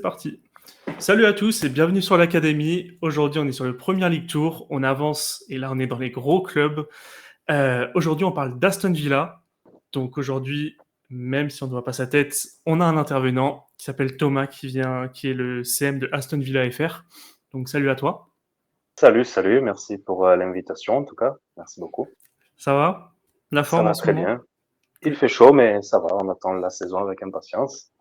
parti. Salut à tous et bienvenue sur l'Académie. Aujourd'hui, on est sur le Premier League Tour. On avance et là, on est dans les gros clubs. Aujourd'hui, on parle d'Aston Villa. Donc aujourd'hui, même si on ne voit pas sa tête, on a un intervenant qui s'appelle Thomas qui est le CM de Aston Villa FR. Donc salut à toi. Salut, merci pour l'invitation en tout cas, merci beaucoup. Ça va? La Ça forme en va ce très moment? bien. Il fait chaud, mais ça va, on attend la saison avec impatience.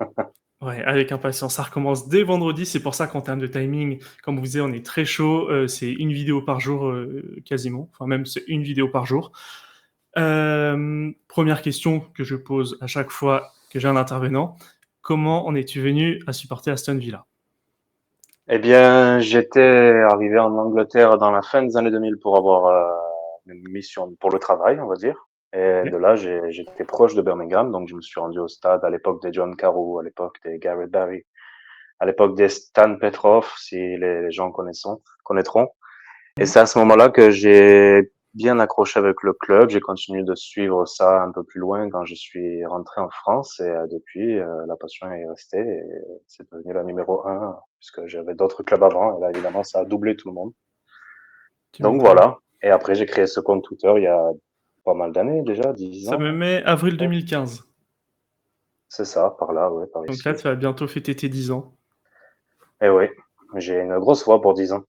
Ouais, avec impatience. Ça recommence dès vendredi. C'est pour ça qu'en termes de timing, comme vous disiez, on est très chaud. C'est une vidéo par jour quasiment. Enfin, même c'est une vidéo par jour. Première question que je pose à chaque fois que j'ai un intervenant. Comment en es-tu venu à supporter Aston Villa? Eh bien, j'étais arrivé en Angleterre dans la fin des années 2000 pour avoir une mission pour le travail, on va dire. Et de Ok. là, j'étais proche de Birmingham, donc je me suis rendu au stade à l'époque des John Carew, à l'époque des Gareth Barry, à l'époque des Stan Petrov, si les gens connaîtront. Et Mm. c'est à ce moment-là que j'ai bien accroché avec le club. J'ai continué de suivre ça un peu plus loin quand je suis rentré en France. Et depuis, la passion est restée. Et c'est devenu la numéro un, puisque j'avais d'autres clubs avant. Et là, évidemment, ça a doublé tout le monde. Tu Donc m'étonnes. voilà. Et après, j'ai créé ce compte Twitter il y a pas mal d'années déjà, 10 Ça me ans. met avril Peut-être. 2015. C'est ça, par là, ouais, par Donc là, ici. tu vas bientôt fêter tes 10 ans. Et oui, j'ai une grosse voix pour 10 ans.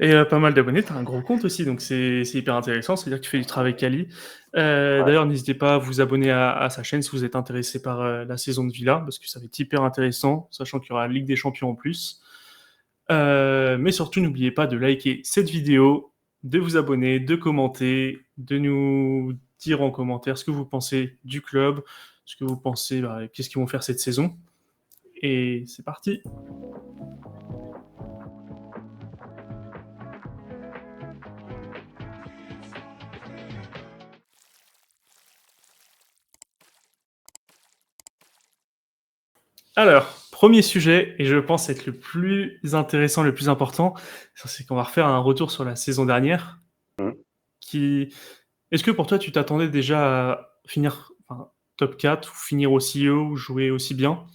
Et pas mal d'abonnés, tu as un gros compte aussi, donc c'est hyper intéressant, c'est-à-dire que tu fais du travail quali. Ouais. D'ailleurs, n'hésitez pas à vous abonner à sa chaîne si vous êtes intéressé par la saison de Villa, parce que ça va être hyper intéressant, sachant qu'il y aura la Ligue des Champions en plus. Mais surtout, n'oubliez pas de liker cette vidéo, de vous abonner, de commenter, de nous dire en commentaire ce que vous pensez du club, ce que vous pensez, qu'est-ce qu'ils vont faire cette saison. Et c'est parti. Alors, premier sujet, et je pense être le plus intéressant, le plus important, c'est qu'on va refaire un retour sur la saison dernière. Mhm. Qui... Est-ce que pour toi, tu t'attendais déjà à finir top 4, ou finir aussi haut, ou jouer aussi bien?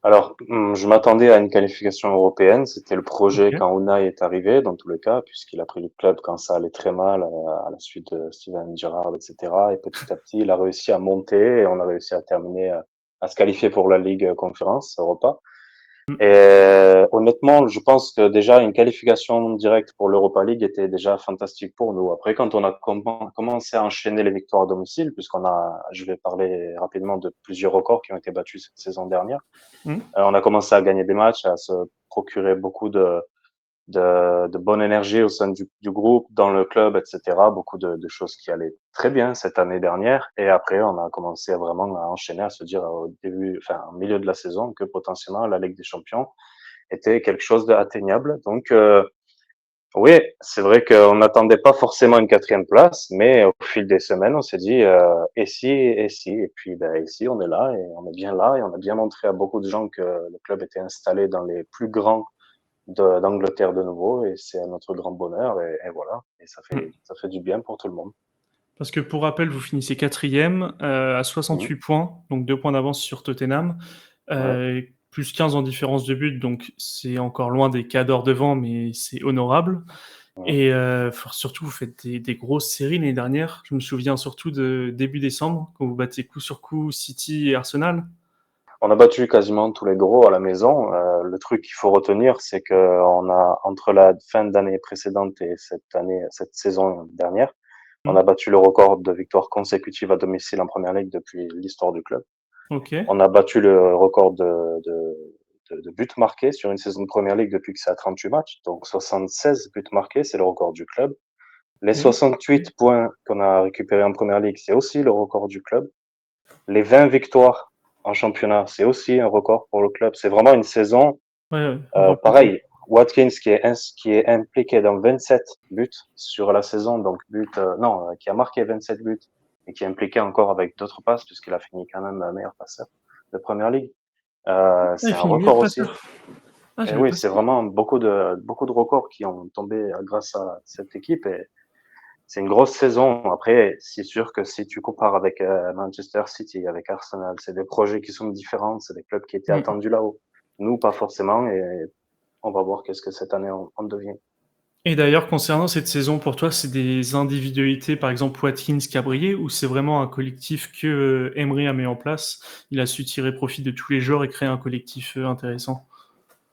Alors, je m'attendais à une qualification européenne. C'était le projet Ok. quand Unai est arrivé, dans tous les cas, puisqu'il a pris le club quand ça allait très mal, à la suite de Steven Gerrard, etc. Et petit à petit, il a réussi à monter et on a réussi à terminer, à se qualifier pour la Ligue Conférence Europa. Mm. Et honnêtement, je pense que déjà une qualification directe pour l'Europa League était déjà fantastique pour nous. Après, quand on a commencé à enchaîner les victoires à domicile, je vais parler rapidement de plusieurs records qui ont été battus cette saison dernière. Mm. On a commencé à gagner des matchs, à se procurer beaucoup de bonne énergie au sein du groupe, dans le club, etc. Beaucoup de choses qui allaient très bien cette année dernière. Et après, on a commencé vraiment à enchaîner, à se dire au début, enfin, au milieu de la saison, que potentiellement la Ligue des Champions était quelque chose d'atteignable. Donc, oui, c'est vrai qu'on n'attendait pas forcément une quatrième place, mais au fil des semaines, on s'est dit, et si, et puis, ben, ici, on est là, et on est bien là, et on a bien montré à beaucoup de gens que le club était installé dans les plus grands d'Angleterre de nouveau, et c'est notre grand bonheur, et voilà, et Mm. ça fait du bien pour tout le monde. Parce que pour rappel, vous finissez quatrième à Mhm. 68 points, donc 2 points d'avance sur Tottenham, Ouais. plus 15 en différence de but, donc c'est encore loin des cadors devant, mais c'est honorable. Mhm. Et surtout, vous faites des grosses séries l'année dernière. Je me souviens surtout de début décembre, quand vous battez coup sur coup City et Arsenal. On a battu quasiment tous les gros à la maison. Le truc qu'il faut retenir, c'est que on a, entre la fin d'année précédente et cette saison dernière, on Hmm. a battu le record de victoires consécutives à domicile en première ligue depuis l'histoire du club. Ok. On a battu le record de buts marqués sur une saison de première ligue depuis que c'est à 38 matchs. Donc 76 buts marqués, c'est le record du club. Les Ok. 68 points qu'on a récupérés en première ligue, c'est aussi le record du club. Les 20 victoires en championnat, c'est aussi un record pour le club. C'est vraiment une saison, Ouais, ouais, record. pareil. Watkins qui est impliqué dans 27 buts sur la saison, donc non, qui a marqué 27 buts et qui est impliqué encore avec d'autres passes puisqu'il a fini quand même meilleur passeur de première ligue. Ah, il C'est un finit record meilleur aussi. passeur. Ah, Et j'avais oui, pas c'est ça. vraiment beaucoup de records qui ont tombé grâce à cette équipe c'est une grosse saison. Après, c'est sûr que si tu compares avec Manchester City, avec Arsenal, c'est des projets qui sont différents, c'est des clubs qui étaient Mm. attendus là-haut. Nous, pas forcément, et on va voir qu'est-ce que cette année on devient. Et d'ailleurs, concernant cette saison, pour toi, c'est des individualités, par exemple Watkins qui a brillé, ou c'est vraiment un collectif que Emery a mis en place? Il a su tirer profit de tous les joueurs et créer un collectif intéressant.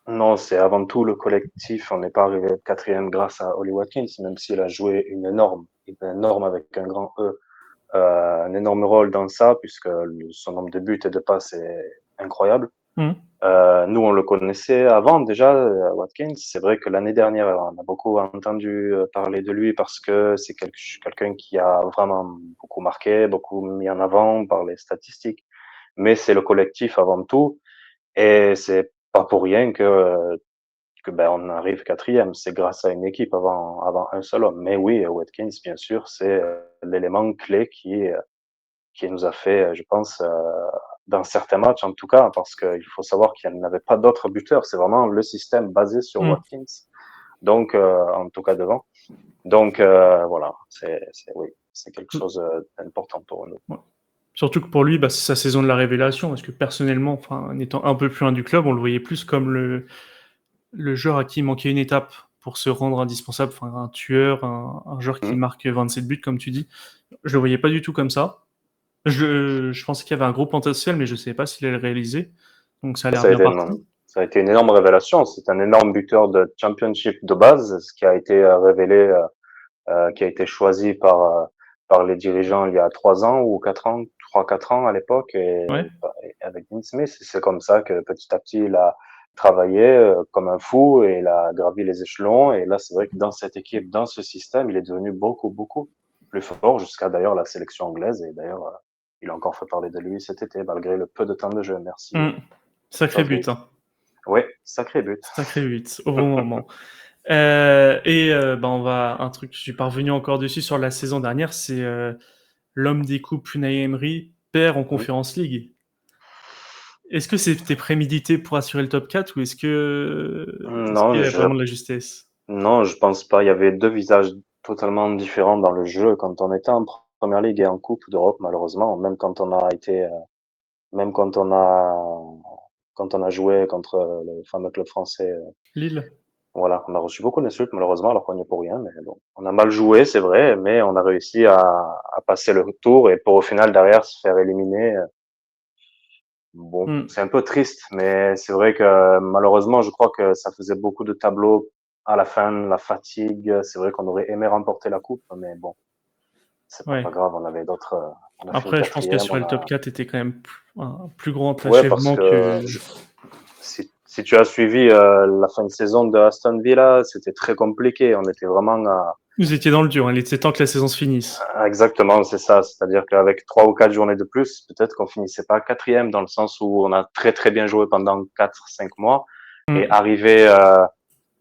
Non, c'est avant tout le collectif. On n'est pas arrivé quatrième grâce à Oli Watkins, même s'il a joué une énorme avec un grand E, un énorme rôle dans ça, puisque son nombre de buts et de passes est incroyable. Mm. Nous, on le connaissait avant déjà, Watkins. C'est vrai que l'année dernière, on a beaucoup entendu parler de lui parce que c'est quelqu'un qui a vraiment beaucoup marqué, beaucoup mis en avant par les statistiques. Mais c'est le collectif avant tout, et c'est pas pour rien que ben on arrive quatrième. C'est grâce à une équipe avant un seul homme. Mais oui, Watkins, bien sûr, c'est l'élément clé qui nous a fait, je pense, dans certains matchs en tout cas, parce qu'il faut savoir qu'il n'y avait pas d'autres buteurs. C'est vraiment le système basé sur Mm. Watkins. Donc, en tout cas devant. Donc, voilà, oui, c'est quelque chose d'important pour nous. Ouais. Surtout que pour lui, bah, c'est sa saison de la révélation, parce que personnellement, enfin, en étant un peu plus loin du club, on le voyait plus comme le joueur à qui il manquait une étape pour se rendre indispensable, enfin, un tueur, un joueur qui Hmm. marque 27 buts, comme tu dis. Je le voyais pas du tout comme ça. Je pensais qu'il y avait un gros potentiel, mais je ne savais pas s'il allait le réaliser. Donc ça a l'air Ça a bien été parti. ça a été une énorme révélation. C'est un énorme buteur de championship de base, ce qui a été révélé, qui a été choisi par les dirigeants il y a 3 ans ou 4 ans, 3, 4 ans à l'époque, Ouais. et avec Dean Smith. C'est comme ça que petit à petit il a travaillé comme un fou et il a gravi les échelons. Et là, c'est vrai que dans cette équipe, dans ce système, il est devenu beaucoup, beaucoup plus fort jusqu'à d'ailleurs la sélection anglaise. Et d'ailleurs, il a encore fait parler de lui cet été, malgré le peu de temps de jeu. Merci, Mm. Sacré but, Southgate. hein. Oui, sacré but. Sacré but, au bon moment. Bah, on va un truc, je suis parvenu encore dessus sur la saison dernière, c'est l'homme des coupes Unai Emery perd en Mm. Conference League. Est-ce que c'était prémédité pour assurer le top 4 ou est-ce qu'il Non, y a vraiment de la justesse? non, je pense pas. Il y avait deux visages totalement différents dans le jeu quand on était en première ligue et en Coupe d'Europe, malheureusement. Même quand on a joué contre le fameux club français, Lille? voilà, on a reçu beaucoup d'insultes, malheureusement, alors qu'on n'y est pour rien. Mais bon, on a mal joué, c'est vrai, mais on a réussi à passer le tour et pour au final derrière se faire éliminer. Bon, Mm. c'est un peu triste, mais c'est vrai que malheureusement, je crois que ça faisait beaucoup de tableaux à la fin, la fatigue. C'est vrai qu'on aurait aimé remporter la coupe, mais bon, c'est pas Ouais. grave. On avait d'autres. On a fini Après, je pense quatrième. qu'assurer le top 4 était quand même un plus grand Ouais, parce achèvement que que. si tu as suivi la fin de saison de Aston Villa, c'était très compliqué. On était vraiment Vous étiez dans le dur, hein. Il était temps que la saison se finisse. exactement, c'est ça. C'est-à-dire qu'avec 3 ou 4 journées de plus, peut-être qu'on finissait pas quatrième, dans le sens où on a très très bien joué pendant 4, 5 mois. Et Mm. arrivé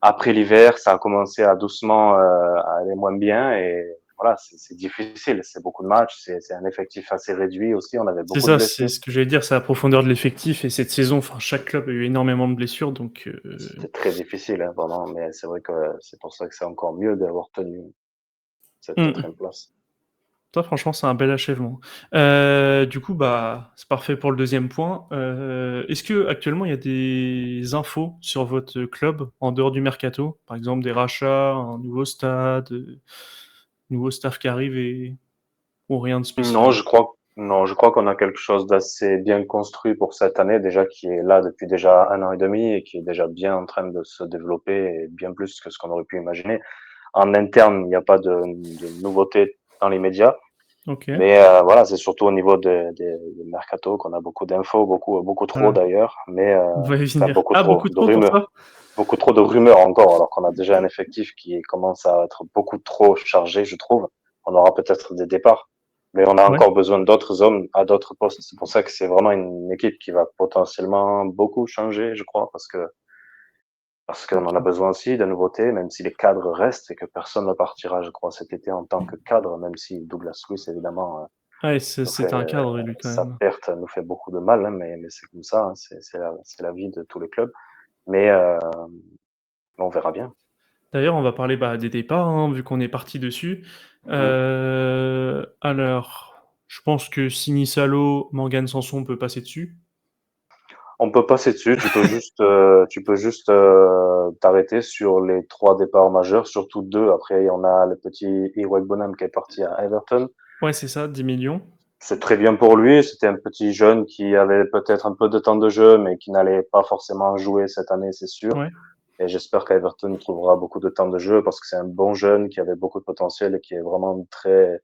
après l'hiver, ça a commencé à doucement à aller moins bien. Et voilà, c'est difficile. C'est beaucoup de matchs. C'est un effectif assez réduit aussi. On avait C'est beaucoup de ça, c'est blessés. ce que j'allais dire, c'est la profondeur de l'effectif. Et cette saison, enfin, chaque club a eu énormément de blessures. Donc, C'était très difficile, hein, vraiment. Mais c'est vrai que c'est pour ça que c'est encore mieux d'avoir tenu cette mm. quatrième place. Ça, franchement, c'est un bel achèvement. Du coup, bah, c'est parfait pour le deuxième point. Est-ce que actuellement il y a des infos sur votre club en dehors du mercato, par exemple des rachats, un nouveau stade, nouveau staff qui arrive ou rien de Non, spécifique? non, je crois qu'on a quelque chose d'assez bien construit pour cette année déjà, qui est là depuis déjà 1 an et demi et qui est déjà bien en train de se développer et bien plus que ce qu'on aurait pu imaginer. En interne, il n'y a pas de nouveautés dans les médias, Ok. mais voilà, c'est surtout au niveau des mercato qu'on a beaucoup d'infos, beaucoup trop Voilà. d'ailleurs, mais On va y enfin venir. beaucoup Ah, trop beaucoup de trop pour rumeurs, toi? beaucoup trop de rumeurs encore, alors qu'on a déjà un effectif qui commence à être beaucoup trop chargé, je trouve. On aura peut-être des départs, mais on a Ouais. encore besoin d'autres hommes à d'autres postes. C'est pour ça que c'est vraiment une équipe qui va potentiellement beaucoup changer, je crois, parce qu'on en a Ok. besoin aussi de nouveautés, même si les cadres restent et que personne ne partira, je crois, cet été en tant que cadre, même si Douglas Luiz, évidemment, Ouais, nous fait, c'était un cadre, lui, quand sa même. perte nous fait beaucoup de mal, hein, mais c'est comme ça, hein, c'est la vie de tous les clubs. Mais on verra bien. D'ailleurs, on va parler des départs, hein, vu qu'on est parti dessus. Mm. Alors, je pense que Sinisalo, Morgan Sanson, on peut passer dessus. On peut passer dessus, tu peux juste t'arrêter sur les 3 départs majeurs, surtout 2. Après, il y en a le petit Iwek Bonham qui est parti à Everton. Ouais, c'est ça, 10 millions. C'est très bien pour lui. C'était un petit jeune qui avait peut-être un peu de temps de jeu, mais qui n'allait pas forcément jouer cette année, c'est sûr. Ouais. Et j'espère qu'Everton il trouvera beaucoup de temps de jeu parce que c'est un bon jeune qui avait beaucoup de potentiel et qui est vraiment très,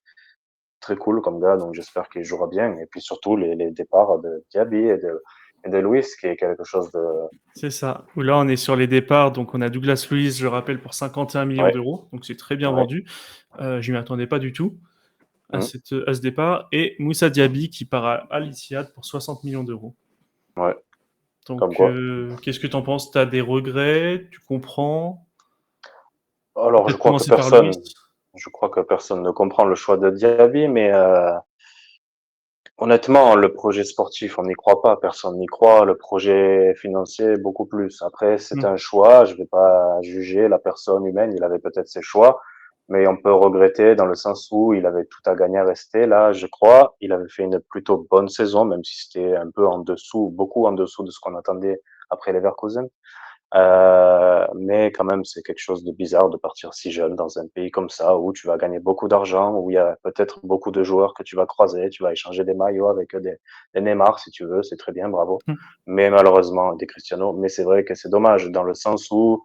très cool comme gars. Donc j'espère qu'il jouera bien. Et puis surtout les départs de Diaby et de Luis, qui est quelque chose de, C'est ça. Où là, on est sur les départs. Donc, on a Douglas Luiz, je rappelle, pour 51 millions ouais, d'euros. Donc, c'est très bien ouais, vendu. Je m'y attendais pas du tout hum, à ce départ. Et Moussa Diaby qui part à Al Ittihad pour 60 millions d'euros. ouais, comme Donc, quoi. qu'est-ce que tu en penses? Tu as des regrets? Tu comprends? On va Alors peut-être commencer par Luis. je crois que personne ne comprend le choix de Diaby, mais honnêtement, le projet sportif, on n'y croit pas, personne n'y croit. Le projet financier, beaucoup plus. Après, c'est Hmm. un choix. Je vais pas juger la personne humaine. Il avait peut-être ses choix, mais on peut regretter dans le sens où il avait tout à gagner à rester. Là, je crois, il avait fait une plutôt bonne saison, même si c'était un peu en dessous, beaucoup en dessous de ce qu'on attendait après Leverkusen. Mais quand même, c'est quelque chose de bizarre de partir si jeune dans un pays comme ça, où tu vas gagner beaucoup d'argent, où il y a peut-être beaucoup de joueurs que tu vas croiser, tu vas échanger des maillots avec des Neymar si tu veux, c'est très bien, bravo. Hmm. Mais malheureusement, des Cristiano. Mais c'est vrai que c'est dommage dans le sens où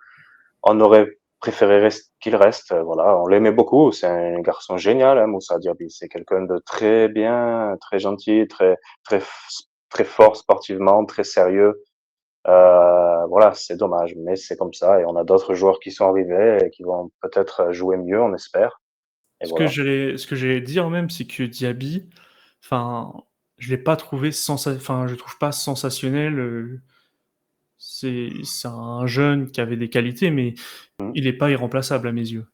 on aurait préféré qu'il reste. Voilà, on l'aimait beaucoup. C'est un garçon génial, hein, Moussa Diaby. C'est quelqu'un de très bien, très gentil, très, très fort sportivement, très sérieux. Voilà, c'est dommage, mais c'est comme ça. Et on a d'autres joueurs qui sont arrivés et qui vont peut-être jouer mieux, on espère. Et voilà. Ce que j'allais dire même, c'est que Diaby, enfin, je l'ai pas trouvé enfin, je trouve pas sensationnel. C'est un jeune qui avait des qualités, mais Mm. il est pas irremplaçable à mes yeux.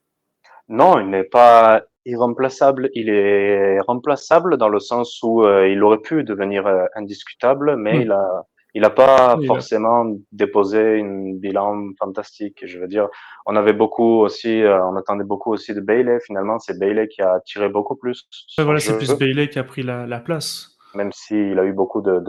Non, il n'est pas irremplaçable. Il est remplaçable dans le sens où il aurait pu devenir indiscutable, mais Hmm. il a pas Il a- forcément déposé une bilan fantastique. Je veux dire, on avait beaucoup aussi, on attendait beaucoup aussi de Bailey. Finalement, c'est Bailey qui a tiré beaucoup plus Ouais, son voilà, c'est jeu, plus Bailey qui a pris la place. même s'il a eu beaucoup de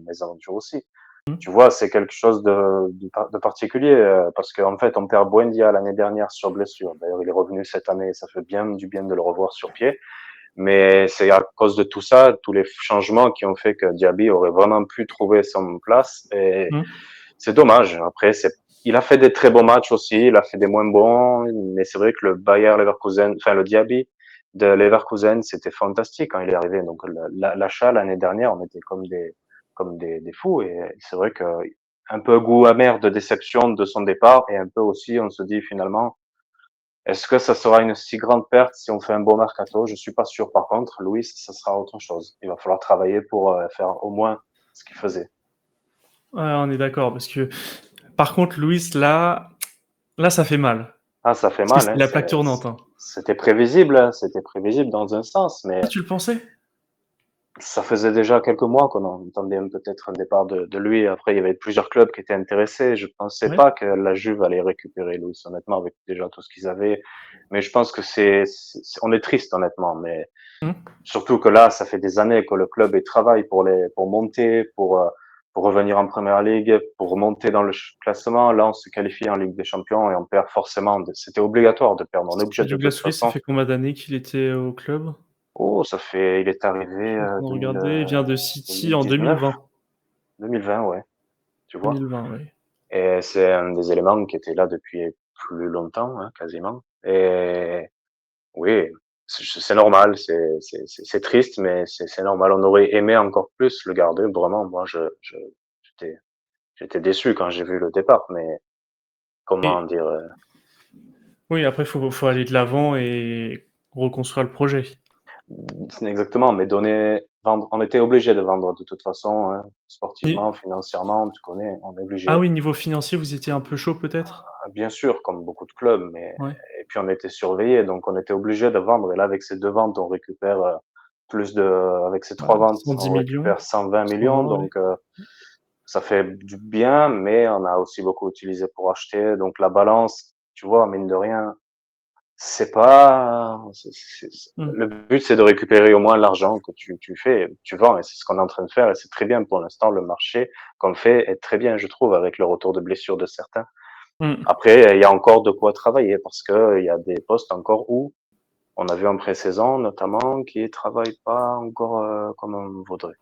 mésaventures aussi. Hmm. Tu vois, c'est quelque chose de particulier parce qu'en fait, on perd Buendia l'année dernière sur blessure. D'ailleurs, il est revenu cette année et ça fait bien du bien de le revoir sur pied. Mais c'est à cause de tout ça, tous les changements qui ont fait que Diaby aurait vraiment pu trouver son place. Et Hmm. c'est dommage. Après, il a fait des très bons matchs aussi, il a fait des moins bons, mais c'est vrai que le Bayer Leverkusen, enfin le Diaby de Leverkusen, c'était fantastique quand il est arrivé. Donc l'achat l'année dernière, on était des fous. Et c'est vrai que un peu goût amer de déception de son départ et un peu aussi, on se dit finalement, est-ce que ça sera une si grande perte si on fait un beau mercato? Je suis pas sûr. Par contre, Louis, ça sera autre chose. Il va falloir travailler pour faire au moins ce qu'il faisait. Ouais, on est d'accord, parce que par contre, Luis, là, ça fait mal. Ah, ça fait Parce que mal, c'est hein. la plaque tournante, hein. C'était prévisible, hein. C'était prévisible dans un sens, Ah, mais tu le pensais? ça faisait déjà quelques mois qu'on entendait peut-être un départ de lui. Après, il y avait plusieurs clubs qui étaient intéressés. Je pensais Ouais. pas que la Juve allait récupérer Luis, honnêtement, avec déjà tout ce qu'ils avaient. Mais je pense que on est triste, honnêtement. Mais Hmm. surtout que là, ça fait des années que le club il travaille pour monter, pour revenir en première ligue, pour monter dans le classement. Là, on se qualifie en Ligue des Champions et on perd forcément. C'était obligatoire de perdre. On est obligé Et de toute Douglas Luiz, ça façon. fait combien d'années qu'il était au club? Oh, il est arrivé Je suis en train de 2000, regarder, il vient de City en 2019, 2020. 2020, ouais, tu vois. 2020, oui. Et c'est un des éléments qui était là depuis plus longtemps, hein, quasiment. Et oui, c'est normal, c'est triste, mais c'est normal. On aurait aimé encore plus le garder. Vraiment, moi, j'étais, j'étais déçu quand j'ai vu le départ, mais comment Et dire, oui, après, faut aller de l'avant et reconstruire le projet. c'est exactement, mais vendre, on était obligé de vendre de toute façon, hein, Et- sportivement, financièrement, tu connais, on est Ah obligé. oui, niveau financier, vous étiez un peu chaud peut-être? Bien sûr, comme beaucoup de clubs, mais Ouais. et puis on était surveillés, donc on était obligé de vendre. Et là, avec ces 2 ventes, on récupère plus de, avec ces 3 ventes, 110 on millions, récupère 120 millions. 120, ouais. Donc ça fait du bien, mais on a aussi beaucoup utilisé pour acheter. Donc la balance tu vois, mine de rien, c'est pas, le but, c'est de récupérer au moins l'argent que tu fais, tu vends, et c'est ce qu'on est en train de faire, et c'est très bien pour l'instant. Le marché qu'on fait est très bien, je trouve, avec le retour de blessures de certains. Mm. Après, il y a encore de quoi travailler parce que il y a des postes encore où on a vu en pré-saison, notamment, qui travaillent pas encore comme on voudrait.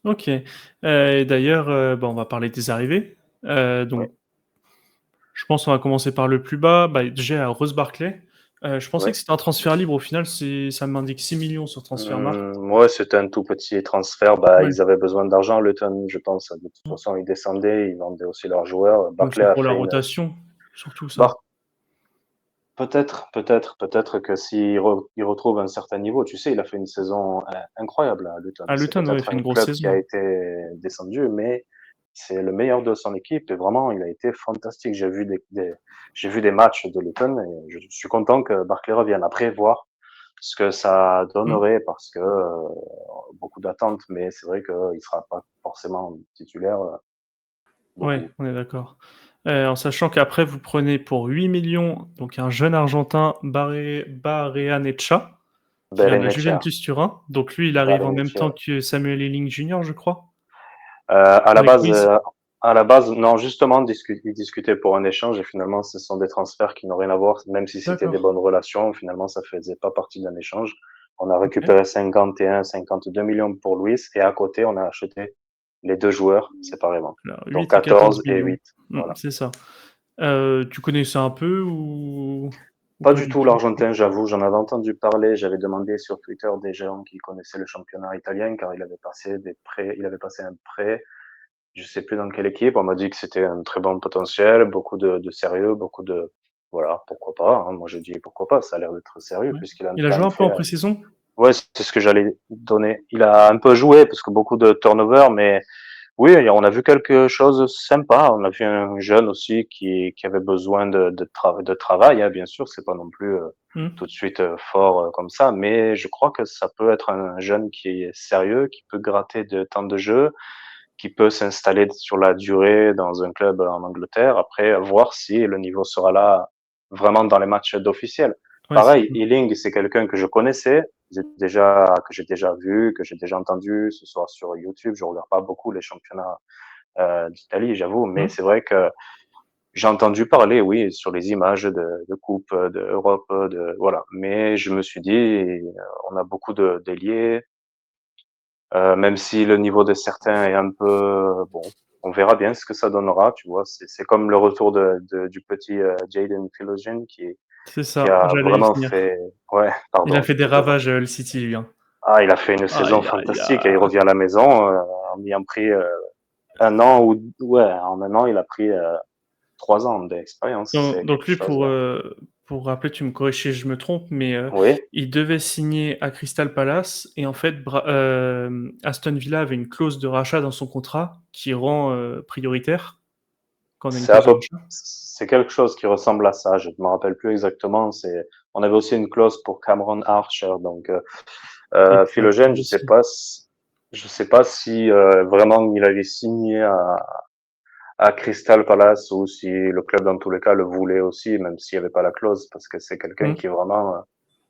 Ok. Et d'ailleurs, on va parler des arrivées. Oui, Donc, je pense qu'on va commencer par le plus bas. Bah, déjà, à Rose Barclay. Je pensais oui. que c'était un transfert libre. Au final, ça m'indique 6 millions sur Transfermarkt. Ouais, c'était un tout petit transfert. Bah, Ouais. ils avaient besoin d'argent. Luton, je pense, de toute façon, ils descendaient, ils vendaient aussi leurs joueurs. Donc, Barclay c'est a pour la fait une. rotation, surtout ça. Bar- peut-être que s'il il retrouve un certain niveau, tu sais, il a fait une saison incroyable à Luton. À C'est Luton, ouais, il peut-être fait une un grosse club qui a saison. été descendu, mais c'est le meilleur de son équipe et vraiment, il a été fantastique. J'ai vu des matchs de Luton et je suis content que Barclay revienne. Après, voir ce que ça Mm. donnerait parce que beaucoup d'attentes, mais c'est vrai qu'il sera pas forcément titulaire Ouais, beaucoup. on est d'accord. En sachant qu'après, vous prenez pour 8 millions donc un jeune Argentin, Barrenetxea, qui vient de la Berenetxea, Juventus Turin. Donc lui, il arrive en même temps Berenetxea. que Samuel Eling Jr., je crois, À la avec base, Ruiz. non, justement, ils discutaient pour un échange et finalement, ce sont des transferts qui n'ont rien à voir, même si c'était des D'accord. bonnes relations, finalement, ça faisait pas partie d'un échange. On a Ok. récupéré 51, 52 millions pour Luis et à côté, on a acheté les deux joueurs séparément. Alors, Donc 8 et 14 14 et millions. 8. Voilà. C'est ça. Tu connaissais un peu ou Pas pas du du tout tout? l'Argentin, j'avoue, j'en avais entendu parler, j'avais demandé sur Twitter des gens qui connaissaient le championnat italien car il avait passé des prêts, il avait passé un prêt, je sais plus dans quelle équipe, on m'a dit que c'était un très bon potentiel, beaucoup de sérieux, beaucoup de, voilà, pourquoi pas, hein. Moi j'ai dit pourquoi pas, ça a l'air d'être sérieux Ouais. puisqu'il a Il a quand joué même un peu fait, en pré-saison? ouais, c'est ce que j'allais donner. Il a un peu joué parce que beaucoup de turnover, mais oui, on a vu quelque chose de sympa. On a vu un jeune aussi qui avait besoin de travail, hein, bien sûr. C'est pas non plus Hmm. tout de suite fort comme ça, mais je crois que ça peut être un jeune qui est sérieux, qui peut gratter de temps de jeu, qui peut s'installer sur la durée dans un club en Angleterre. Après, voir si le niveau sera là vraiment dans les matchs d'officiels. Ouais, c'est Pareil, Ealing, c'est quelqu'un que je connaissais, que j'ai déjà vu, que j'ai déjà entendu, ce soit sur YouTube. Je regarde pas beaucoup les championnats d'Italie, j'avoue, mais hmm. c'est vrai que j'ai entendu parler, oui, sur les images de Coupe d'Europe, voilà. Mais je me suis dit, on a beaucoup de d'ailiers, même si le niveau de certains est un peu bon, on verra bien ce que ça donnera, tu vois. C'est comme le retour du petit Jaden Philogen C'est qui ça, a j'allais y vraiment venir. fait, ouais, Il a pardon, fait je des peux te ravages, le City, lui, hein. ah, il a fait une saison Aïe, aïe, fantastique et il aïe. revient à la maison en ayant pris un an ou ouais, en un an il a pris 3 ans d'expérience, Donc, c'est donc quelque lui, chose. pour rappeler, tu me corriges si je me trompe, mais Oui, il devait signer à Crystal Palace et en fait, Aston Villa avait une clause de rachat dans son contrat qui rend prioritaire quand on a une c'est à clause de peu, rachat. c'est quelque chose qui ressemble à ça. Je ne me rappelle plus exactement. On avait aussi une clause pour Cameron Archer, donc Et ça a Philogène, duré aussi. je sais pas si vraiment il avait signé à Crystal Palace ou si le club dans tous les cas le voulait aussi, même s'il n'y avait pas la clause, parce que c'est quelqu'un Hmm. qui vraiment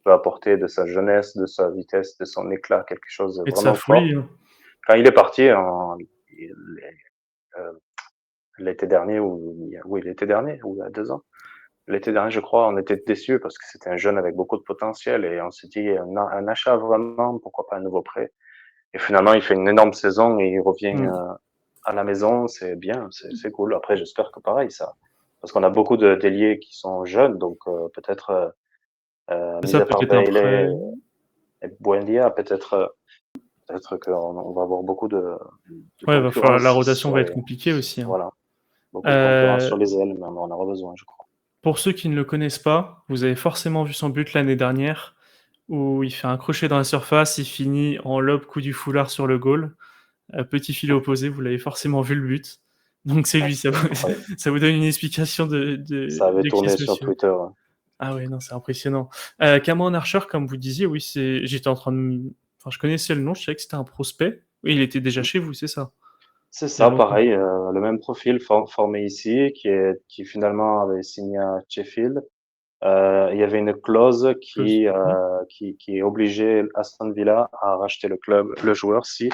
peut apporter de sa jeunesse, de sa vitesse, de son éclat, quelque chose de Et de sa vraiment fort. folie, hein. Quand il est parti euh, l'été dernier, oui, l'été dernier, ou il y a 2 ans, l'été dernier, je crois, on était déçus parce que c'était un jeune avec beaucoup de potentiel et on s'est dit un achat vraiment, pourquoi pas un nouveau prêt. Et finalement, il fait une énorme saison et il revient Hmm. à la maison, c'est bien, c'est cool. Après, j'espère que pareil, ça, parce qu'on a beaucoup d'ailiers qui sont jeunes, donc peut-être, C'est mis ça, à part peut-être un Bailey prêt. et Buendia, peut-être qu'on on va avoir beaucoup de Ouais, va falloir, la concurrence rotation sur va être les, compliquée aussi, hein. voilà, beaucoup de concurrence Euh, sur les ailes, mais on en aura besoin, je crois. pour ceux qui ne le connaissent pas, vous avez forcément vu son but l'année dernière, où il fait un crochet dans la surface, il finit en lob coup du foulard sur le goal. Petit filet opposé, vous l'avez forcément vu le but. Donc c'est lui, Incroyable. ça vous donne une explication Ça avait de qui est tourné ce sur monsieur. Twitter, hein. Ah ouais, non, c'est impressionnant. Cameron Archer, comme vous disiez, oui, j'étais en train de... Enfin, je connaissais le nom, je savais que c'était un prospect. Oui, il était déjà chez vous, c'est ça? C'est il y a ça, longtemps. pareil, le même profil formé ici, qui finalement avait signé à Sheffield. Il y avait une clause Mhm. qui obligeait Aston Villa à racheter le joueur si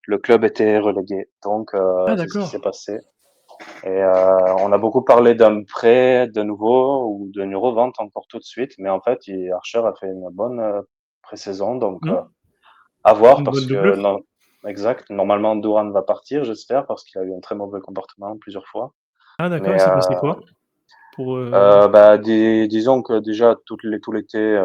le club était relégué. Donc, Ah c'est ce qui s'est d'accord. passé. Et on a beaucoup parlé d'un prêt de nouveau ou d'une revente encore tout de suite, mais en fait, Archer a fait une bonne pré-saison, donc Hmm. à voir Une parce bonne que doublure. non, exact. Normalement, Duran va partir, j'espère, parce qu'il a eu un très mauvais comportement plusieurs fois. Ah d'accord, Mais il s'est passé quoi? Pour, bah, disons que déjà tout l'été,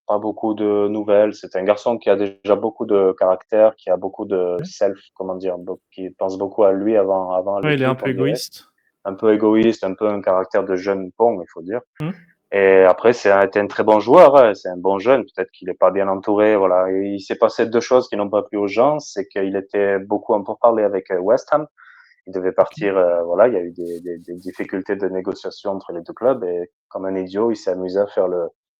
pas beaucoup de nouvelles. C'est un garçon qui a déjà beaucoup de caractère, qui a beaucoup de ouais. self, comment dire, qui pense beaucoup à lui avant Ouais, il est un l'équipe, peu on dirait. égoïste. Un peu égoïste, un peu un caractère de jeune pont, il faut dire. Hmm. Et après, été un très bon joueur, hein, c'est un bon jeune. Peut-être qu'il n'est pas bien entouré, voilà. Et il s'est passé deux choses qui n'ont pas plu aux gens, c'est qu'il était beaucoup en pourparlers avec West Ham. Il devait Ok. partir, voilà, il y a eu des difficultés de négociation entre les deux clubs et comme un idiot, il s'est amusé à faire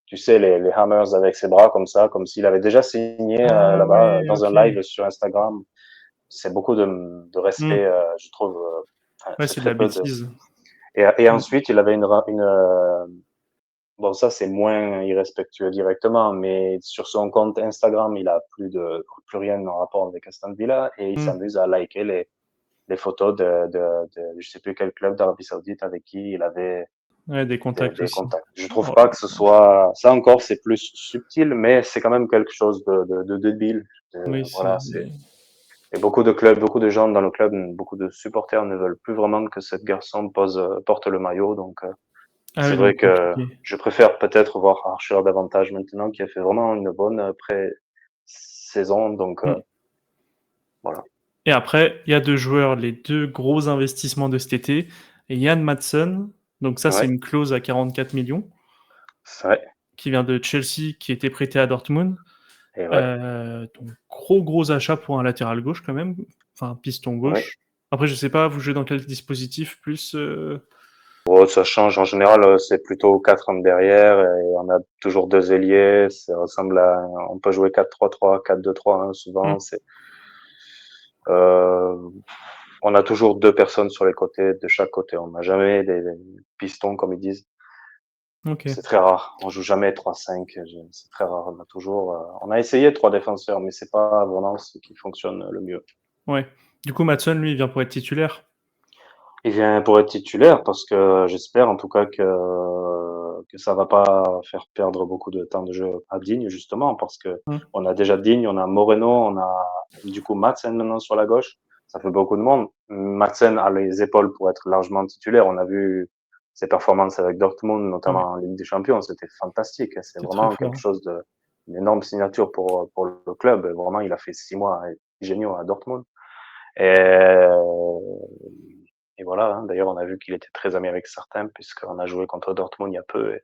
tu sais, les hammers avec ses bras comme ça, comme s'il avait déjà signé Ah là-bas ouais, dans un ok. live sur Instagram. C'est beaucoup de Hmm. respect, je trouve. Enfin, Ouais, c'est c'est de très la peu bêtise. et Hmm. ensuite, il avait bon, ça, c'est moins irrespectueux directement, mais sur son compte Instagram, il a plus rien en rapport avec Aston Villa et il Hmm. s'amuse à liker les photos je sais plus quel club d'Arabie Saoudite avec qui il avait Ouais, des contacts des aussi. contacts. Je trouve Oh pas là que ce soit, ça encore, c'est plus subtil, mais c'est quand même quelque chose de débile. là. Oui, Voilà, c'est. et beaucoup de clubs, beaucoup de gens dans le club, beaucoup de supporters ne veulent plus vraiment que cette garçon porte le maillot, donc, Ah c'est oui, vrai donc que compliqué. je préfère peut-être voir Archer davantage maintenant, qui a fait vraiment une bonne pré-saison. Donc Hmm. voilà. Et après, il y a deux joueurs, les deux gros investissements de cet été. Et Yann Madsen, donc ça, c'est Ouais, une clause à 44 millions, c'est vrai. qui vient de Chelsea, qui était prêté à Dortmund. Et ouais, Donc gros achat pour un latéral gauche quand même, enfin piston ouais. gauche. Après, je sais pas, vous jouez dans quel dispositif plus Bon, ça change. En général, c'est plutôt quatre hommes derrière et on a toujours deux ailiers. Ça ressemble on peut jouer 4-3-3, 4-2-3, hein, hmm, souvent. Euh, on a toujours deux personnes sur les côtés, de chaque côté. On n'a jamais des pistons, comme ils disent. ok, C'est très rare. On joue jamais 3-5. C'est très rare. On a essayé trois défenseurs, mais c'est pas vraiment ce qui fonctionne le mieux. ouais. Du coup, Madsen, lui, il vient pour être titulaire. Il vient pour être titulaire parce que j'espère en tout cas que ça va pas faire perdre beaucoup de temps de jeu à Digne, justement, parce que Hmm, on a déjà Digne, on a Moreno, on a du coup Madsen maintenant sur la gauche. Ça fait beaucoup de monde. Madsen a les épaules pour être largement titulaire. On a vu ses performances avec Dortmund, notamment ouais, en Ligue des Champions. C'était fantastique. C'est c'est très vraiment quelque fort. chose une énorme signature pour le club. Vraiment, il a fait 6 mois géniaux à Dortmund. Et, et voilà, hein. D'ailleurs, on a vu qu'il était très ami avec certains, puisqu'on a joué contre Dortmund il y a peu,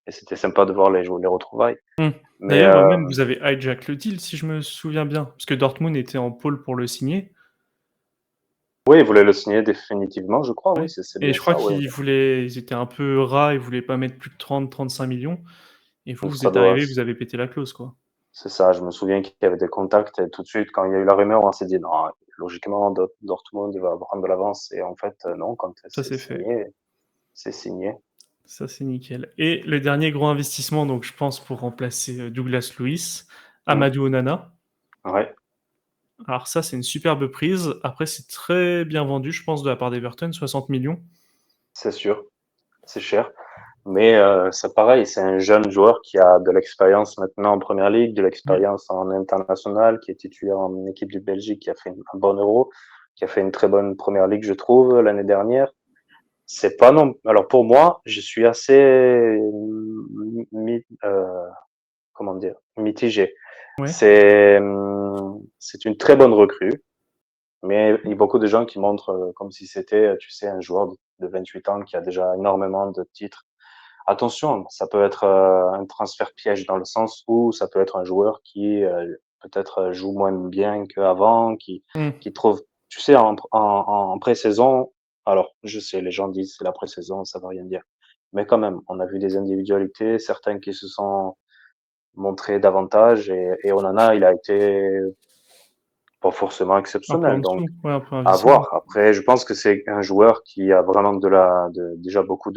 et c'était sympa de voir les retrouvailles. Hmm. Mais D'ailleurs, même vous avez hijack le deal, si je me souviens bien, parce que Dortmund était en pôle pour le signer. oui, il voulait le signer définitivement, je crois, oui, Ouais. c'est Et bien je crois ça, oui. ils étaient un peu ras, ils voulaient pas mettre plus de 30-35 millions. Et vous, Donc vous ça êtes doit, arrivé, vous avez pété la clause, quoi. c'est ça, je me souviens qu'il y avait des contacts, et tout de suite, quand il y a eu la rumeur, on s'est dit, non, logiquement, Dortmund, il va prendre de l'avance, et en fait, non, quand Ça, c'est fait. c'est signé. Ça, c'est nickel. Et le dernier gros investissement, donc je pense pour remplacer Douglas Lewis, Mm. Amadou Onana. Ouais, Alors ça, c'est une superbe prise. Après, c'est très bien vendu, je pense, de la part d'Everton, 60 millions. c'est sûr, c'est cher. Mais c'est pareil, c'est un jeune joueur qui a de l'expérience maintenant en Première Ligue, de Ouais. l'expérience en international, qui est titulaire en équipe du Belgique, qui a fait un bon Euro, qui a fait une très bonne Première Ligue, je trouve, l'année dernière. C'est pas non. Alors pour moi, je suis assez comment dire, mitigé. Ouais. C'est une très bonne recrue, mais il y a beaucoup de gens qui montrent comme si c'était, tu sais, un joueur de 28 ans qui a déjà énormément de titres. Attention, ça peut être un transfert piège dans le sens où ça peut être un joueur qui peut-être joue moins bien qu'avant, Hmm. qui trouve, tu sais, en pré-saison, alors je sais, les gens disent c'est la pré-saison, ça veut rien dire, mais quand même, on a vu des individualités, certains qui se sont montrés davantage, et Onana, il a été pas forcément Un peu en exceptionnel. Donc, dessous, ouais, un peu à invisible. voir. Après, je pense que c'est un joueur qui a vraiment déjà beaucoup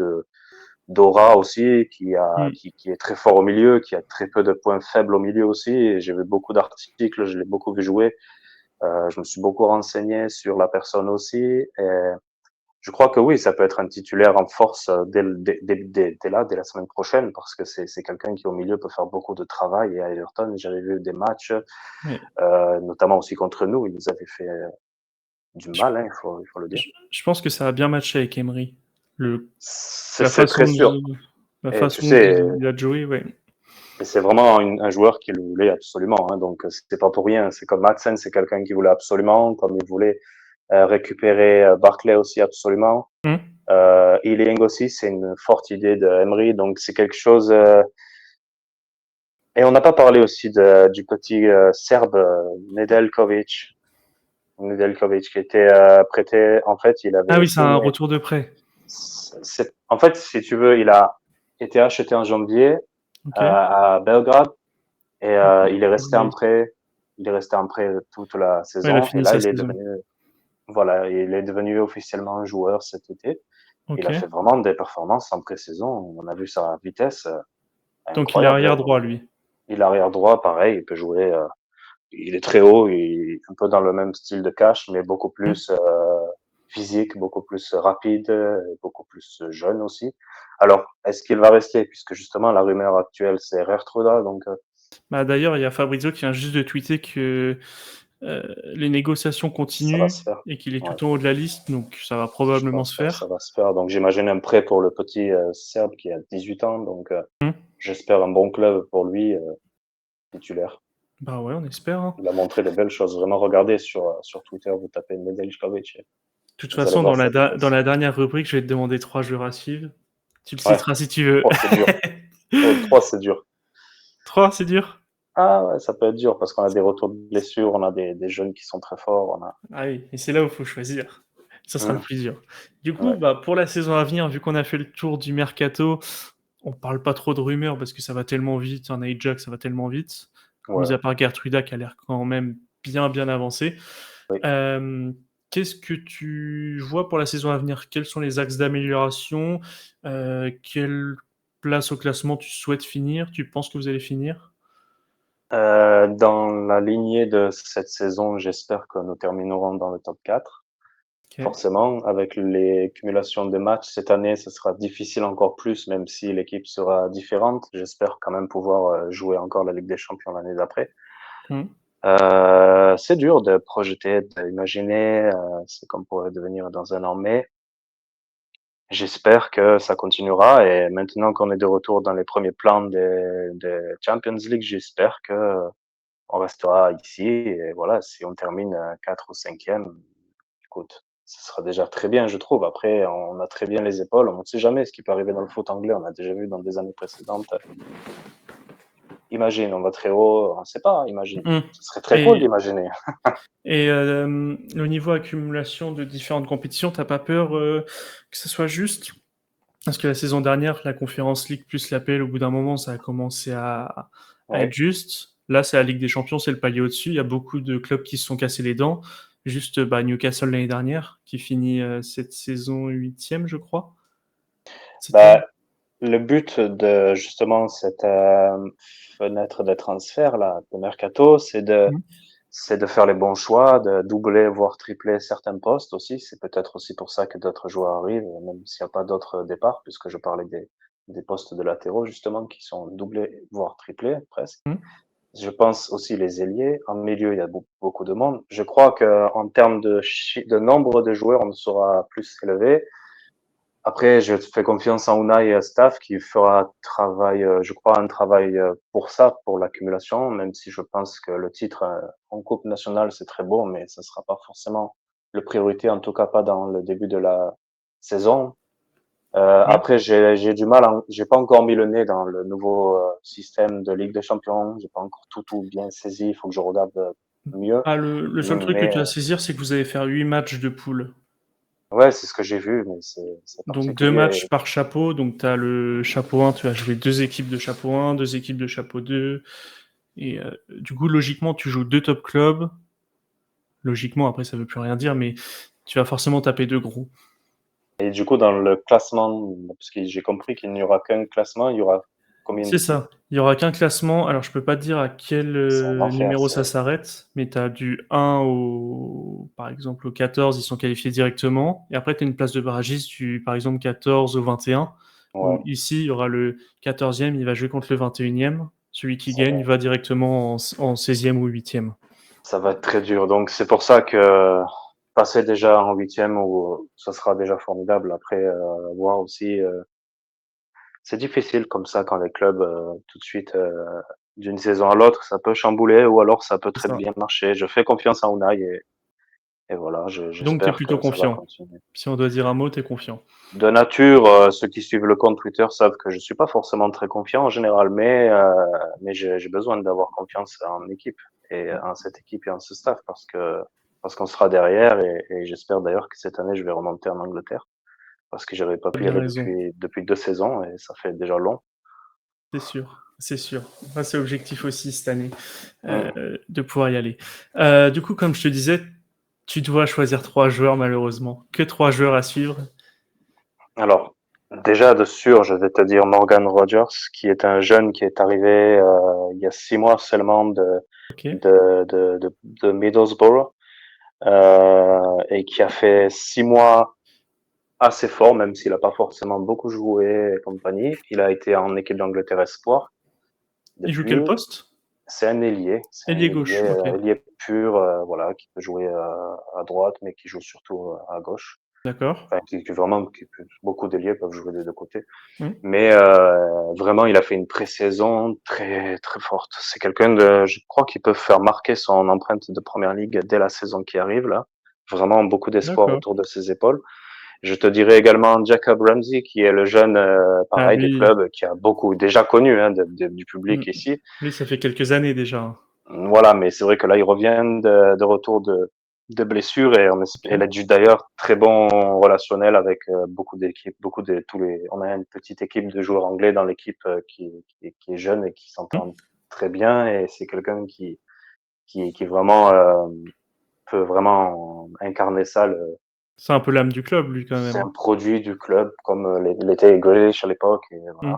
d'aura aussi, Mm. qui est très fort au milieu, qui a très peu de points faibles au milieu aussi. Et j'ai vu beaucoup d'articles, je l'ai beaucoup vu jouer. Je me suis beaucoup renseigné sur la personne aussi. Et je crois que oui, ça peut être un titulaire en force dès la semaine prochaine, parce que c'est quelqu'un qui au milieu peut faire beaucoup de travail. Et à Everton, j'avais vu des matchs, Ouais. notamment aussi contre nous, il nous avait fait du Je, mal, hein, il faut le dire. je pense que ça a bien matché avec Emery. Le, la C'est façon très sûr. la Et tu façon dont sais, il a joué, ouais. et c'est vraiment un joueur qui le voulait absolument. Hein, donc c'était pas pour rien. C'est comme Madsen, c'est quelqu'un qui voulait absolument, comme il voulait récupérer Barclay aussi absolument. Mm. Ealing aussi, c'est une forte idée de Emery. Donc c'est quelque chose. Et on n'a pas parlé aussi du petit Serbe Nedeljkovic. Nedeljkovic qui était prêté. En fait, il Ah avait oui, c'est un signé. retour de prêt. En fait, si tu veux, il a été acheté en janvier Ok. à Belgrade. Et il est resté en Oui. prêt. Il est resté en prêt toute la Ouais, il a saison. Et fini là, sa saison. voilà, il est devenu officiellement un joueur cet été. Il Ok. a fait vraiment des performances en pré-saison. On a vu sa vitesse Donc il est incroyable. arrière droit, lui. Il est arrière droit, pareil. Il peut jouer. Il est très haut. Il est un peu dans le même style de Cash, mais beaucoup Mm. plus physique, beaucoup plus rapide, et beaucoup plus jeune aussi. Alors, est-ce qu'il va rester? Puisque justement, la rumeur actuelle, c'est Rertruda. Donc, Bah, d'ailleurs, il y a Fabrizio qui vient juste de tweeter que les négociations ça va continuent se faire. et qu'il est Ouais. tout en haut de la liste, donc ça va Je probablement pense se que ça faire. va se faire. Donc j'imagine un prêt pour le petit Serbe qui a 18 ans. Donc Mm. j'espère un bon club pour lui, titulaire. Bah ouais, on espère, hein. Il a montré de belles choses. Vraiment, regardez sur Twitter, vous tapez Nedeljkovic et De toute vous allez façon, voir dans sa dans vitesse. la dernière rubrique, je vais te demander 3 joueurs à suivre. Tu le Ouais, citeras si tu veux. 3 c'est dur. Oh, 3 c'est dur. 3, c'est dur? Ah ouais, ça peut être dur parce qu'on a des retours de blessures, on a des jeunes qui sont très forts. On a... Ah oui, et c'est là où il faut choisir. Ça sera le plus dur. Du coup, Ouais, bah, pour la saison à venir, vu qu'on a fait le tour du mercato, on parle pas trop de rumeurs parce que ça va tellement vite, un Ajax, ça va tellement vite. Mis ouais, à part Gertruda qui a l'air quand même bien avancé. oui. Euh, Qu'est-ce que tu vois pour la saison à venir? Quels sont les axes d'amélioration? Quelle place au classement tu souhaites finir? Tu penses que vous allez finir? Dans la lignée de cette saison, j'espère que nous terminerons dans le top 4. Ok. Forcément, avec les cumulations de matchs cette année, ce sera difficile encore plus, même si l'équipe sera différente. J'espère quand même pouvoir jouer encore la Ligue des Champions l'année d'après. Hmm. C'est dur de projeter, d'imaginer ce qu'on pourrait devenir dans un an, mais j'espère que ça continuera. Et maintenant qu'on est de retour dans les premiers plans des Champions League, j'espère que on restera ici. Et voilà, si on termine 4 ou 5e, écoute, ce sera déjà très bien, je trouve. Après, on a très bien les épaules. On ne sait jamais ce qui peut arriver dans le foot anglais. On a déjà vu dans des années précédentes. Imagine, on va très haut. On ne sait pas, imagine. Hmm. Ce serait très cool Et, d'imaginer. au niveau accumulation de différentes compétitions, t'as pas peur que ce soit juste? Parce que la saison dernière, la Conférence League plus l'APL, au bout d'un moment, ça a commencé à être Ouais. juste. Là, c'est la Ligue des Champions, c'est le palier au-dessus. Il y a beaucoup de clubs qui se sont cassés les dents. Juste bah, Newcastle l'année dernière, qui finit cette saison huitième, je crois. Septième. Bah, le but de justement cette fenêtre de transfert là, de mercato, Mhm. c'est de faire les bons choix, de doubler voire tripler certains postes aussi. C'est peut-être aussi pour ça que d'autres joueurs arrivent, même s'il n'y a pas d'autres départs, puisque je parlais des postes de latéraux justement qui sont doublés voire triplés presque. Mhm. Je pense aussi les ailiers. En milieu, il y a beaucoup de monde. Je crois que en termes de nombre de joueurs, on sera plus élevé. Après, je fais confiance en Unai et à staff qui fera travail, je crois, un travail pour ça, pour l'accumulation, même si je pense que le titre en Coupe nationale, c'est très beau, mais ce ne sera pas forcément le priorité, en tout cas pas dans le début de la saison. Ouais. Après, j'ai du mal, j'ai pas encore mis le nez dans le nouveau système de Ligue des Champions. J'ai pas encore tout bien saisi. Il faut que je regarde mieux. Ah, le seul truc que Mais tu as à saisir, c'est que vous allez faire 8 matchs de poule. ouais, c'est ce que j'ai vu, mais c'est Donc deux particulier. matchs par chapeau. Donc tu as le chapeau 1, tu vas jouer deux équipes de chapeau 1, deux équipes de chapeau 2. Et du coup, logiquement, tu joues deux top clubs. logiquement, après ça veut plus rien dire, mais tu vas forcément taper deux gros. Et du coup, dans le classement, parce que j'ai compris qu'il n'y aura qu'un classement, il y aura combien C'est d'équipes? ça. Il y aura qu'un classement. Alors, je peux pas te dire à quel C'est un enfer, numéro ça c'est s'arrête, mais tu as du 1 au, par exemple, au 14, ils sont qualifiés directement. Et après, tu as une place de barragiste du, par exemple, 14 au 21, où ouais, ici, il y aura le 14e, il va jouer contre le 21e. Celui qui ça gagne va, va directement en 16e ou 8e. ça va être très dur. Donc c'est pour ça que passer déjà en huitième ou ça sera déjà formidable. Après, voir aussi, c'est difficile comme ça quand les clubs tout de suite d'une saison à l'autre, ça peut chambouler ou alors ça peut C'est très ça. bien marcher. Je fais confiance à Unai et voilà, Donc, tu es j'espère plutôt que ça va confiant. continuer. Si on doit dire un mot, tu es confiant. De nature, ceux qui suivent le compte Twitter savent que je suis pas forcément très confiant en général, mais j'ai besoin d'avoir confiance en équipe et en cette équipe et en ce staff parce qu'on sera derrière et j'espère d'ailleurs que cette année je vais remonter en Angleterre parce que j'avais pas Tu as pu y bien aller raison. depuis 2 saisons et ça fait déjà long. C'est sûr. C'est sûr. Moi, c'est objectif aussi cette année, Mm. de pouvoir y aller. Du coup, comme je te disais, tu dois choisir trois joueurs, malheureusement. Que trois joueurs à suivre. Alors déjà de sûr, je vais te dire Morgan Rogers qui est un jeune qui est arrivé il y a 6 mois seulement Ok. de Middlesbrough. Et qui a fait 6 mois assez fort, même s'il n'a pas forcément beaucoup joué et compagnie. Il a été en équipe d'Angleterre Espoir Il joue quel depuis. poste? C'est un Ailier gauche. Ok. ailier pur, voilà, qui peut jouer à droite, mais qui joue surtout à gauche. D'accord. Enfin, beaucoup d'ailiers peuvent jouer des deux côtés. Hmm. Mais vraiment, il a fait une pré-saison très très forte. C'est quelqu'un je crois qu'il peut faire marquer son empreinte de première ligue dès la saison qui arrive là. Vraiment beaucoup d'espoir D'accord. autour de ses épaules. Je te dirais également Jacob Ramsey, qui est le jeune, Ah, pareil, du lui, club, qui a beaucoup déjà connu hein, du hmm. public ici. Lui, ça fait quelques années déjà. Voilà, mais c'est vrai que là, il revient de retour de blessure et Ok. il a dû d'ailleurs très bon relationnel avec beaucoup d'équipes, on a une petite équipe de joueurs anglais dans l'équipe qui est jeune et qui Hmm. s'entend très bien et c'est quelqu'un qui vraiment peut vraiment incarner ça. C'est un peu l'âme du club, lui, quand C'est même. un produit du club comme l'était Grealish à l'époque et Hmm.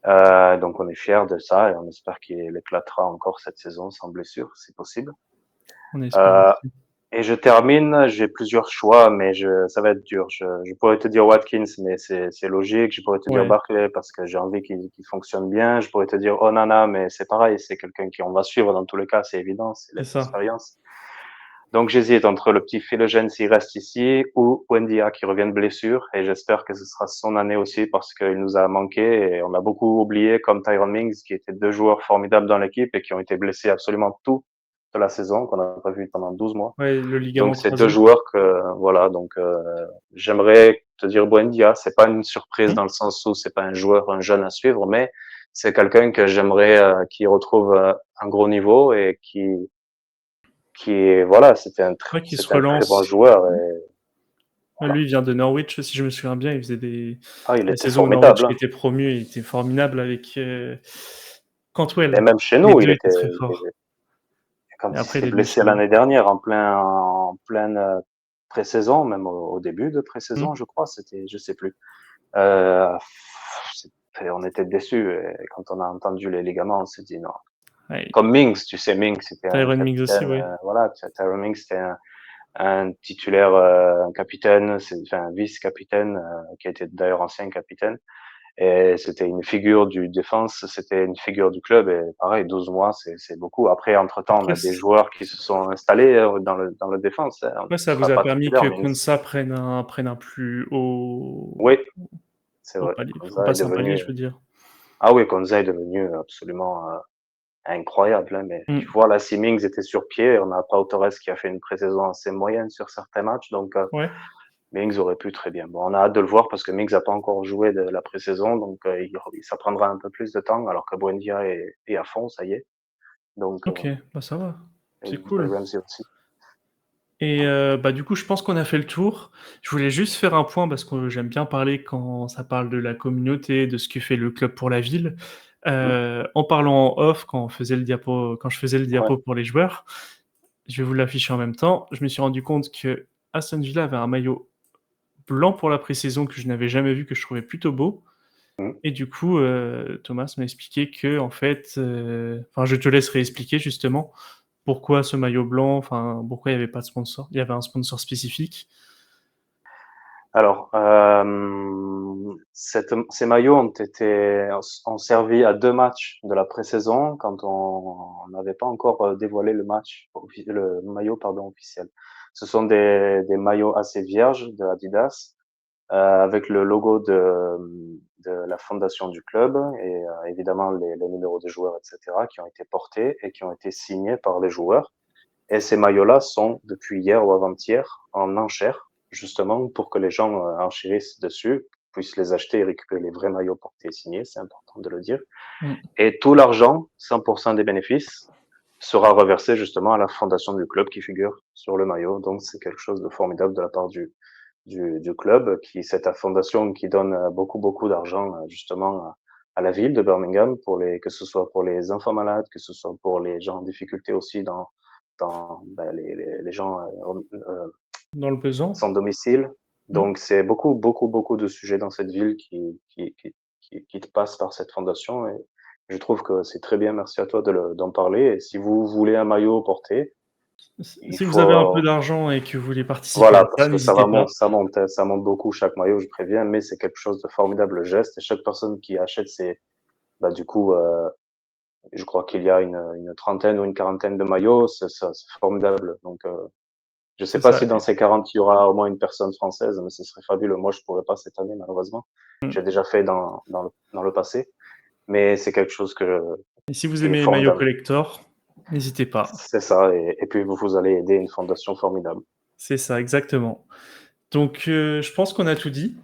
voilà. Donc on est fiers de ça et on espère qu'il éclatera encore cette saison sans blessure, si possible. On espère Euh, aussi. et je termine, j'ai plusieurs choix, mais ça va être dur. Je pourrais te dire Watkins, mais c'est logique. Je pourrais te dire Ouais, Barkley parce que j'ai envie qu'il fonctionne bien. Je pourrais te dire Onana, mais c'est pareil, c'est quelqu'un qui on va suivre dans tous les cas, c'est évident, c'est c'est ça. l'expérience. Donc j'hésite entre le petit Philogène s'il reste ici ou Wendia qui revient de blessure et j'espère que ce sera son année aussi parce qu'il nous a manqué et on a beaucoup oublié comme Tyrone Mings qui étaient deux joueurs formidables dans l'équipe et qui ont été blessés absolument tout de la saison qu'on n'a pas vu pendant 12 mois. Ouais, le Donc ligament c'est deux croisé. joueurs que voilà donc j'aimerais te dire Buendia, c'est pas une surprise Hmm. dans le sens où c'est pas un jeune à suivre mais c'est quelqu'un que j'aimerais qui retrouve un gros niveau et qui est voilà, Ouais, qui se c'était un très bon relance. joueur et Ouais, voilà. lui, il vient de Norwich, si je me souviens bien. Il faisait des Ah, il la était saison où Norwich formidable, hein. était promu, il était formidable avec Cantwell. Et même chez Les nous, deux étaient très forts. quand Et il après, il s'est est venu blessé chez nous. l'année dernière en pleine pré-saison, même au début de Hmm. pré-saison, je crois, c'était, je sais plus. Euh, on était déçus et quand on a entendu les ligaments, on s'est dit non. Ouais. Comme Mings, tu sais, Mings, c'était un Tyrone Mings aussi, capitaine, oui. voilà, Tyrone Mings, c'était un titulaire, un capitaine, enfin un vice-capitaine, qui a été d'ailleurs ancien capitaine. Et c'était une figure du défense, c'était une figure du club. Et pareil, 12 mois, c'est beaucoup. Après, entre-temps, on Après, a des joueurs qui se sont installés dans le défense. Hein. après, Ce ça vous sera a pas permis titulaire, que mais Konsa prenne un plus oui, c'est haut vrai. palier. On Konza est passe un palier, devenu, je veux dire. ah oui, Konza est devenu absolument incroyable. Hein. Mais tu Hmm. vois, là, si Mings était sur pied, on a Pau Torres qui a fait une pré-saison assez moyenne sur certains matchs. Donc, Ouais. Mings aurait pu très bien. Bon, on a hâte de le voir parce que Mings n'a pas encore joué de la pré-saison, donc ça prendra un peu plus de temps, alors que Buendia est à fond, ça y est. Donc, Ok, bah ça va. et C'est cool. Ramsey aussi. Et bah, du coup, je pense qu'on a fait le tour. Je voulais juste faire un point parce que j'aime bien parler quand ça parle de la communauté, de ce que fait le club pour la ville. Mhm. En parlant en off, quand je faisais le Ouais. diapo pour les joueurs, Je vais vous l'afficher en même temps. Je me suis rendu compte que Aston Villa avait un maillot blanc pour la pré-saison que je n'avais jamais vu, que je trouvais plutôt beau. Mm. Et du coup, Thomas m'a expliqué que, en fait, enfin, je te laisse réexpliquer justement pourquoi ce maillot blanc, enfin, pourquoi il n'y avait pas de sponsor. Il y avait un sponsor spécifique. Alors, ces maillots ont servi à 2 matchs de la pré-saison quand on n'avait pas encore dévoilé le maillot pardon, officiel. Ce sont des maillots assez vierges de Adidas avec le logo de la fondation du club et évidemment les numéros des joueurs, etc., qui ont été portés et qui ont été signés par les joueurs. Et ces maillots-là sont, depuis hier ou avant-hier, en enchère, justement pour que les gens enchérissent dessus, puissent les acheter et récupérer les vrais maillots portés et signés, c'est important de le dire. Mm. Et tout l'argent, 100% des bénéfices, sera reversé justement à la fondation du club qui figure sur le maillot. Donc c'est quelque chose de formidable de la part du club, cette fondation qui donne beaucoup d'argent justement à la ville de Birmingham, que ce soit pour les enfants malades, que ce soit pour les gens en difficulté aussi dans les gens Dans le pesant. sans domicile. Mm. Donc c'est beaucoup de sujets dans cette ville qui passent par cette fondation et je trouve que c'est très bien. Merci à toi d'en parler. Et si vous voulez un maillot porté, il Si vous avez un peu faut d'argent et que vous voulez participer à voilà, ça, parce que n'hésitez pas. ça monte beaucoup chaque maillot, je préviens, mais c'est quelque chose de formidable geste. Et chaque personne qui achète bah, du coup, je crois qu'il y a une trentaine ou une quarantaine de maillots, c'est formidable. Donc, je sais C'est pas ça. si dans ces 40, il y aura au moins une personne française, mais ce serait fabuleux. Moi, je pourrais pas cette année, malheureusement. Mm. J'ai déjà fait dans le passé, mais c'est quelque chose Et si vous qui est aimez les maillots formidable. collector, n'hésitez pas. C'est ça, et puis vous allez aider une fondation formidable. C'est ça, exactement. Donc, je pense qu'on a tout dit.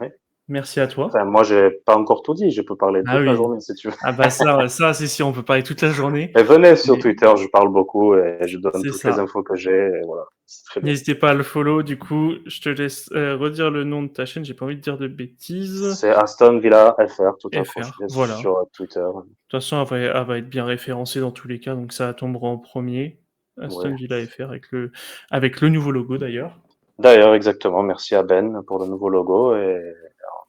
Oui. Merci à toi. Enfin, moi, j'ai pas encore tout dit. Je peux parler Ah toute la oui. journée si tu veux. Ah bah ça c'est sûr, on peut parler toute la journée. Et venez sur Mais Twitter, je parle beaucoup et je donne c'est toutes les ça. infos que j'ai. Et voilà, c'est très bien. N'hésitez pas à le follow. Du coup, je te laisse redire le nom de ta chaîne. J'ai pas envie de dire de bêtises. C'est Aston Villa FR, tout FR. accroché Voilà. sur Twitter. De toute façon, elle va être bien référencée dans tous les cas, donc ça tombera en premier. Ouais. Aston Villa FR avec le nouveau logo d'ailleurs. D'ailleurs, exactement. Merci à Ben pour le nouveau logo et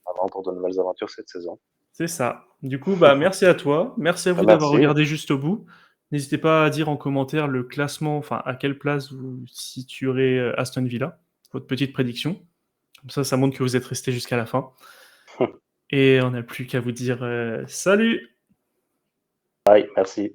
en avant pour de nouvelles aventures cette saison. C'est ça. Du coup, bah merci à toi. Merci à vous d'avoir Merci. regardé juste au bout. N'hésitez pas à dire en commentaire le classement, enfin à quelle place vous situerez Aston Villa, votre petite prédiction. Comme ça montre que vous êtes resté jusqu'à la fin. Et on n'a plus qu'à vous dire salut! Bye, merci.